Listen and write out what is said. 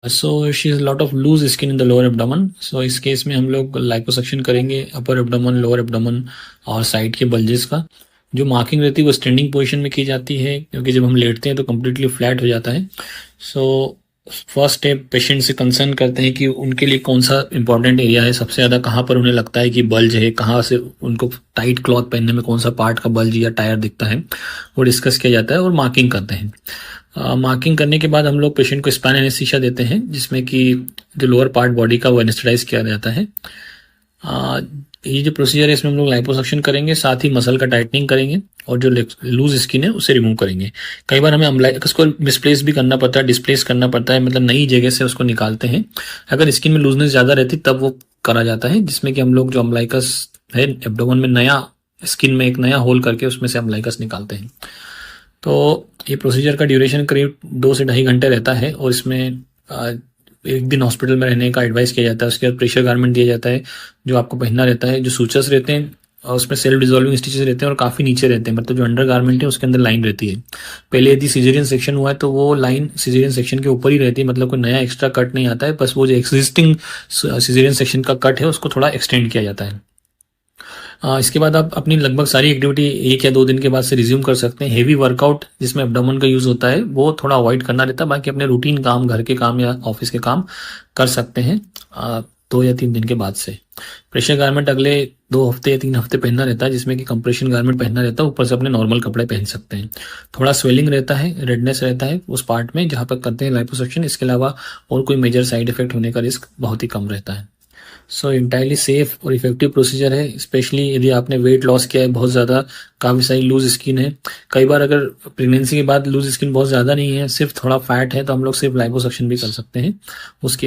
So she is lot of loose skin in the lower abdomen. So इस case में हम लोग liposuction करेंगे अपर एब्डोमेन, लोअर एब्डोमेन और साइड के बल्जेस का। जो मार्किंग रहती है वो स्टैंडिंग पोजीशन में की जाती है, क्योंकि जब हम लेटते हैं तो कम्प्लीटली फ्लैट हो जाता है। सो फर्स्ट स्टेप पेशेंट से कंसर्न करते हैं कि उनके लिए कौन सा इंपॉर्टेंट एरिया है, सबसे ज़्यादा कहाँ पर उन्हें लगता है कि बल्ज है, कहाँ से उनको टाइट क्लॉथ पहनने में कौन सा पार्ट का बल्ज या टायर दिखता है, वो डिस्कस किया जाता है और मार्किंग करते हैं। मार्किंग करने के बाद हम लोग पेशेंट को स्पाइन एनेस्थीसिया देते हैं, जिसमें कि जो लोअर पार्ट बॉडी का वो एनेस्थेटाइज किया जाता है। ये जो प्रोसीजर है इसमें हम लोग लाइपोसक्शन करेंगे, साथ ही मसल का टाइटनिंग करेंगे और जो लूज स्किन है उसे रिमूव करेंगे। कई बार हमें अम्बलाइकस को मिसप्लेस भी करना पड़ता है, डिस्प्लेस करना पड़ता है, मतलब नई जगह से उसको निकालते हैं। अगर स्किन में लूजनेस ज़्यादा रहती तब वो करा जाता है, जिसमें कि हम लोग जो अम्बलाइकस है एब्डोमेन में नया स्किन में एक नया होल करके उसमें से अम्बलाइकस निकालते हैं। तो ये प्रोसीजर का ड्यूरेशन करीब 2 से ढाई घंटे रहता है और इसमें एक दिन हॉस्पिटल में रहने का एडवाइस किया जाता है। उसके बाद प्रेशर गारमेंट दिया जाता है जो आपको पहनना रहता है। जो सूचर्स रहते हैं और उसमें सेल्फ डिजोल्विंग स्टिचेस रहते हैं और काफ़ी नीचे रहते हैं, मतलब जो अंडर गारमेंट है उसके अंदर लाइन रहती है। पहले यदि सिजेरियन सेक्शन हुआ है तो वो लाइन सिजेरियन सेक्शन के ऊपर ही रहती है, मतलब कोई नया एक्स्ट्रा कट नहीं आता है, बस वो जो एग्जिस्टिंग सिजेरियन सेक्शन का कट है उसको थोड़ा एक्सटेंड किया जाता है। इसके बाद आप अपनी लगभग सारी एक्टिविटी 1 या 2 दिन के बाद से रिज्यूम कर सकते हैं। हेवी वर्कआउट जिसमें एब्डोमेन का यूज़ होता है वो थोड़ा अवॉइड करना रहता है, बाकी अपने रूटीन काम, घर के काम या ऑफिस के काम कर सकते हैं 2 या 3 दिन के बाद से। प्रेशर गारमेंट अगले 2 हफ्ते या 3 हफ्ते पहनना रहता है, जिसमें कि कंप्रेशन गारमेंट पहनना रहता है, ऊपर से अपने नॉर्मल कपड़े पहन सकते हैं। थोड़ा स्वेलिंग रहता है, रेडनेस रहता है उस पार्ट में जहाँ पर करते हैं लाइपोसक्शन। इसके अलावा और कोई मेजर साइड इफेक्ट होने का रिस्क बहुत ही कम रहता है। सो इंटायरली सेफ और इफेक्टिव प्रोसीजर है, स्पेशली यदि आपने वेट लॉस किया है बहुत ज़्यादा, काफ़ी सारी लूज स्किन है। कई बार अगर प्रेगनेंसी के बाद लूज स्किन बहुत ज़्यादा नहीं है, सिर्फ थोड़ा फैट है, तो हम लोग सिर्फ लाइपोसक्शन भी कर सकते हैं उसके